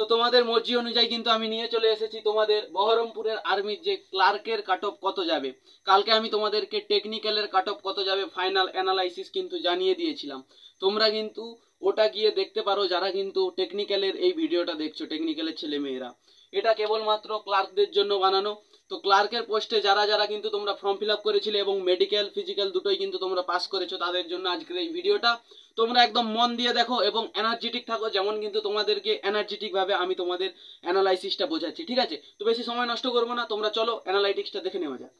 তো তোমাদের মর্জি অনুযায়ী কিন্তু আমি নিয়ে চলে এসেছি তোমাদের বহরমপুরের আর্মির যে ক্লার্কের কাট অফ কত যাবে। কালকে আমি তোমাদেরকে টেকনিক্যালের কাট অফ কত যাবে ফাইনাল অ্যানালাইসিস কিন্তু জানিয়ে দিয়েছিলাম। তোমরা কিন্তু ওটা গিয়ে দেখতে পারো যারা কিন্তু টেকনিক্যালের এই ভিডিওটা দেখছো, টেকনিক্যালের ছেলে মেয়েরা। এটা কেবলমাত্র ক্লার্কদের জন্য বানানো। তো ক্লার্কের পোস্টে যারা যারা কিন্তু তোমরা ফর্ম ফিল আপ করেছিলে এবং মেডিকেল ফিজিক্যাল দুটোই কিন্তু তোমরা পাস করেছো, তাদের জন্য আজকের এই ভিডিওটা। তোমরা একদম মন দিয়ে দেখো এবং এনার্জেটিক থাকো, যেমন কিন্তু তোমাদেরকে এনার্জেটিক ভাবে আমি তোমাদের অ্যানালাইসিসটা বোঝাচ্ছি। ঠিক আছে, তো বেশি সময় নষ্ট করবো না, তোমরা চলো অ্যানালাইটিক্সটা দেখে নেওয়া যাক।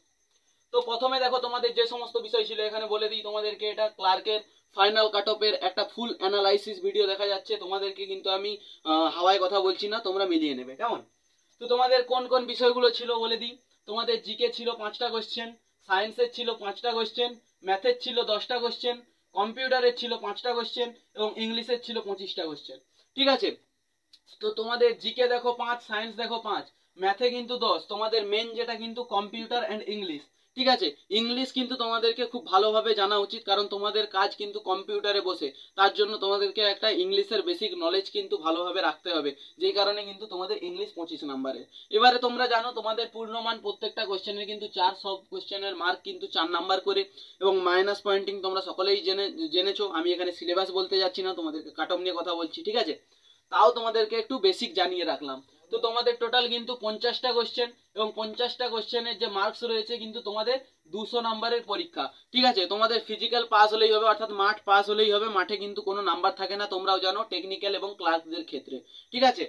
তো প্রথমে দেখো তোমাদের যে সমস্ত বিষয় ছিল এখানে বলে দিই তোমাদেরকে। এটা ক্লার্কের ফাইনাল কাট অফের একটা ফুল অ্যানালাইসিস ভিডিও দেখা যাচ্ছে। তোমাদেরকে কিন্তু আমি হাওয়ায় কথা বলছি না, তোমরা মিলিয়ে নেবে কেমন। তো তোমাদের কোন কোন বিষয়গুলো ছিল বলে দিই। তোমাদের জিকে ছিল 5টা কোশ্চেন, সায়েন্সের ছিল 5টা কোশ্চেন, ম্যাথের ছিল 10টা কোশ্চেন, কম্পিউটারের ছিল 5টা কোশ্চেন এবং ইংলিশের ছিল 25টা কোশ্চেন। ঠিক আছে, তো তোমাদের জিকে দেখো 5, সায়েন্স দেখো 5, ম্যাথে কিন্তু 10। তোমাদের মেন যেটা কিন্তু কম্পিউটার অ্যান্ড ইংলিশ। ঠিক আছে, ইংলিশ কিন্তু তোমাদেরকে খুব ভালোভাবে জানা উচিত, কারণ তোমাদের কাজ কিন্তু কম্পিউটারে বসে। তার জন্য তোমাদেরকে একটা ইংলিশের বেসিক নলেজ কিন্তু ভালোভাবে রাখতে হবে, যেই কারণে কিন্তু তোমাদের ইংলিশ 25 নম্বরে। এবারে তোমরা জানো তোমাদের পূর্ণমান প্রত্যেকটা কোশ্চেনের কিন্তু 4, সব কোশ্চেনের মার্ক কিন্তু 4 নাম্বার করে এবং মাইনাস পয়েন্টিং তোমরা সকলেই জেনেছো। আমি এখানে সিলেবাস বলতে যাচ্ছি না, তোমাদেরকে কাট অফ নিয়ে কথা বলছি। ঠিক আছে, তাও তোমাদেরকে একটু বেসিক জানিয়ে রাখলাম। তো তোমাদের টোটাল কিন্তু 50টা কোশ্চেন এবং 50টা কোশ্চেনের যে মার্কস রয়েছে কিন্তু তোমাদের 200 নাম্বারের পরীক্ষা। ঠিক আছে, তোমাদের ফিজিক্যাল পাস হলেই হবে, অর্থাৎ মাঠ পাস হলেই হবে। মাঠে কিন্তু কোনো নাম্বার থাকে না, তোমরাও জানো টেকনিক্যাল এবং ক্লার্কদের ক্ষেত্রে। ঠিক আছে,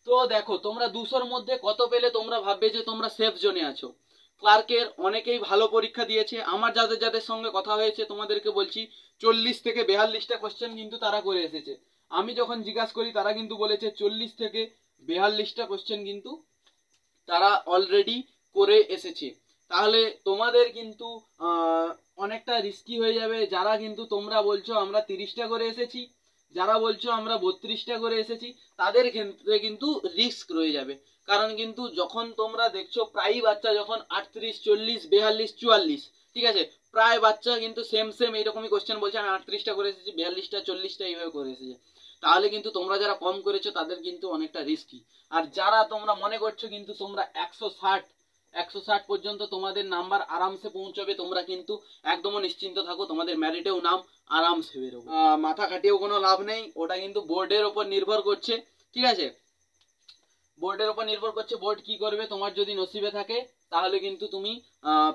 তো দেখো তোমরা 200-র মধ্যে কত পেলে তোমরা ভাববে যে তোমরা সেফ জোনে আছো। ক্লার্কের অনেকেই ভালো পরীক্ষা দিয়েছে। আমার যাদের যাদের সঙ্গে কথা হয়েছে তোমাদেরকে বলছি 40 থেকে 42টা কোশ্চেন কিন্তু তারা করে এসেছে। আমি যখন জিজ্ঞাসা করি তারা কিন্তু বলেছে 40 থেকে 42টা কোশ্চেন কিন্তু তারা অলরেডি করে এসেছে। তাহলে তোমাদের কিন্তু অনেকটা রিস্কি হয়ে যাবে। যারা কিন্তু তোমরা বলছো আমরা 30টা করে এসেছি, যারা বলছো আমরা 32টা করে এসেছি, তাদের ক্ষেত্রে কিন্তু রিস্ক রয়ে যাবে। কারণ কিন্তু যখন তোমরা দেখছো প্রায় বাচ্চা যখন 38, 40, 42, 44, ঠিক আছে, প্রায় বাচ্চা কিন্তু সেম সেম এইরকমই কোশ্চেন বলছে আমি 38টা করে এসেছি, 42টা, 40টা এইভাবে করে এসেছে। তাহলে কিন্তু তোমরা যারা কম করেছো তাদের কিন্তু অনেকটা রিস্কি। আর যারা তোমরা মনে করছো কিন্তু তোমরা 160 পর্যন্ত তোমাদের নাম্বার আরামসে পৌঁছবে, তোমরা কিন্তু একদমই নিশ্চিন্ত থাকো, তোমাদের মেরিটেও নাম আরামসে বেরোবে। মাথা খাটিয়েও কোনো লাভ নেই, ওটা কিন্তু বোর্ডের উপর নির্ভর করছে। ঠিক আছে, বোর্ডের উপর নির্ভর করছে, বোর্ড কি করবে। তোমার যদি নসিবে থাকে তাহলে কিন্তু তুমি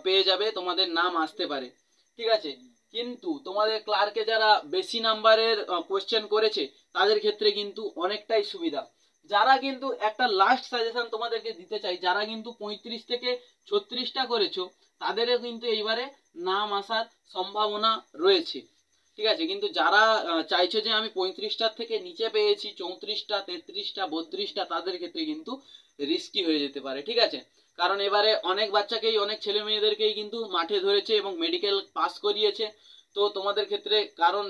পেয়ে যাবে, তোমাদের নাম আসতে পারে। ঠিক আছে, কিন্তু তোমাদের ক্লার্কে যারা বেশি নাম্বারের কোশ্চেন করেছে তাদের ক্ষেত্রে কিন্তু অনেকটাই সুবিধা। যারা কিন্তু একটা লাস্ট সাজেশন তোমাদেরকে দিতে চাই, যারা কিন্তু 35 থেকে 36টা করেছো তাদেরও কিন্তু এইবারে নাম আসার সম্ভাবনা রয়েছে। ঠিক আছে, কিন্তু যারা চাইছো যে আমি 35টার থেকে নিচে পেয়েছি 34টা, 33টা, 32টা, তাদের ক্ষেত্রে কিন্তু রিস্কি হয়ে যেতে পারে। ঠিক আছে, কারণ এবারে অনেক বাচ্চাকেই, অনেক ছেলে মেয়েদেরকেই কিন্তু মাঠে ধরেছে এবং মেডিকেল পাস করিয়েছে। তো তোমাদের ক্ষেত্রে কারণ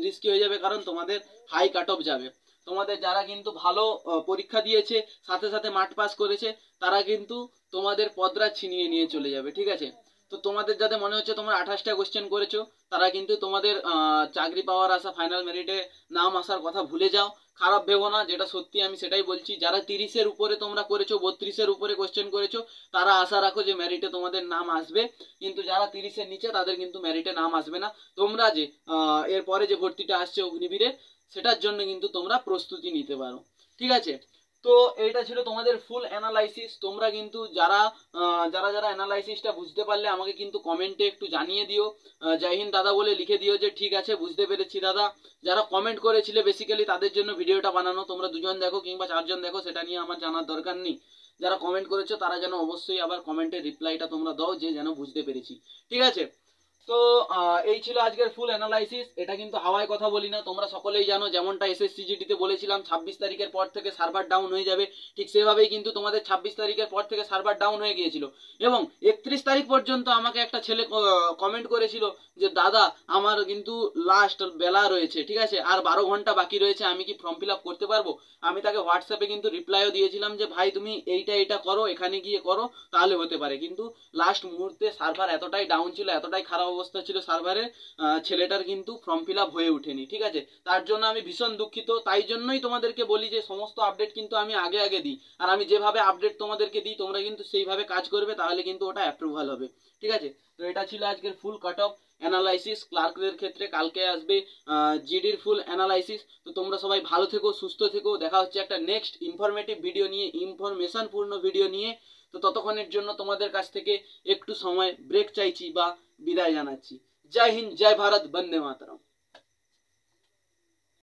রিস্কি হয়ে যাবে, কারণ তোমাদের হাই কাট অফ যাবে। তোমাদের যারা কিন্তু ভালো পরীক্ষা দিয়েছে সাথে সাথে মাঠ পাস করেছে তারা কিন্তু তোমাদের পদরা ছিনিয়ে নিয়ে চলে যাবে। ঠিক আছে, তো তোমাদের যাদের মনে হচ্ছে তোমরা 28টা কোশ্চেন করেছো তারা কিন্তু তোমাদের চাকরি পাওয়ার আশা, ফাইনাল মেরিটে নাম আসার কথা ভুলে যাও। খারাপ ভেবো না, যেটা সত্যি আমি সেটাই বলছি। যারা 30-এর উপরে তোমরা করেছো, 32-এর উপরে কোশ্চেন করেছো, তারা আশা রাখো যে মেরিটে তোমাদের নাম আসবে। কিন্তু যারা 30-এর নিচে তাদের কিন্তু মেরিটে নাম আসবে না। তোমরা যে এরপরে যে ভর্তিটা আসছে অগ্নিবীরে, সেটার জন্য কিন্তু তোমরা প্রস্তুতি নিতে পারো। ঠিক আছে, তো এইটা ছিল তোমাদের ফুল অ্যানালাইসিস। তোমরা কিন্তু যারা যারা অ্যানালাইসিসটা বুঝতে পারলে আমাকে কিন্তু কমেন্টে একটু জানিয়ে দিও, জয় হিন্দ দাদা বলে লিখে দিও যে ঠিক আছে বুঝতে পেরেছি দাদা। যারা কমেন্ট করেছিলে বেসিক্যালি তাদের জন্য ভিডিওটা বানানো, তোমরা 2জন দেখো কিংবা 4জন দেখো সেটা নিয়ে আমার জানার দরকার নেই। যারা কমেন্ট করেছো তারা যেন অবশ্যই আবার কমেন্টের রিপ্লাইটা তোমরা দাও যে যেন বুঝতে পেরেছি। ঠিক আছে, তো এই ছিল আজকের ফুল অ্যানালাইসিস। এটা কিন্তু হাওয়ায় কথা বলি না, তোমরা সকলেই জানো। যেমনটা এসএসসিজিডি তে বলেছিলাম 26 তারিখের পর থেকে সার্ভার ডাউন হয়ে যাবে, ঠিক সেভাবেই কিন্তু তোমাদের 26 তারিখের পর থেকে সার্ভার ডাউন হয়ে গিয়েছিল। এবং 31 তারিখ পর্যন্ত আমাকে একটা ছেলে কমেন্ট করেছিল যে দাদা আমার কিন্তু লাস্ট বেলা রয়েছে, ঠিক আছে, আর 12 ঘন্টা বাকি রয়েছে, আমি কি ফর্ম ফিল আপ করতে পারবো। আমি তাকে হোয়াটসঅ্যাপে কিন্তু রিপ্লাইও দিয়েছিলাম যে ভাই তুমি এইটা করো, এখানে গিয়ে করো, তাহলে হতে পারে। কিন্তু লাস্ট মুহূর্তে সার্ভার এতটাই ডাউন ছিল, এতটাই খারাপ অবস্থা ছিল সার্ভারের, ছেলেটার কিন্তু ফর্ম ফিল আপ হয়ে ওঠেনি। ঠিক আছে, তার জন্য আমি ভীষণ দুঃখিত। তাই জন্যই তোমাদেরকে বলি যে সমস্ত আপডেট কিন্তু আমি আগে আগে দিই, আর আমি যেভাবে আপডেট তোমাদেরকে দিই তোমরা কিন্তু সেইভাবে কাজ করবে, তাহলে কিন্তু ওটা অ্যাপ্রুভাল হবে। ঠিক আছে, তো এটা ছিল আজকের ফুল কাট অফ অ্যানালাইসিস ক্লার্কদের ক্ষেত্রে। কালকে আসবে জিডির ফুল অ্যানালাইসিস। তো তোমরা সবাই ভালো থেকো, সুস্থ থেকো। দেখা হচ্ছে একটা নেক্সট ইনফরমেটিভ ভিডিও নিয়ে, ইনফরমেশন পূর্ণ ভিডিও নিয়ে। তো ততক্ষণের জন্য তোমাদের কাছ থেকে একটু সময় ব্রেক চাইছি বা বিদায় জানাচ্ছি। জয় হিন্দ, জয় ভারত, বন্দে মাতরম।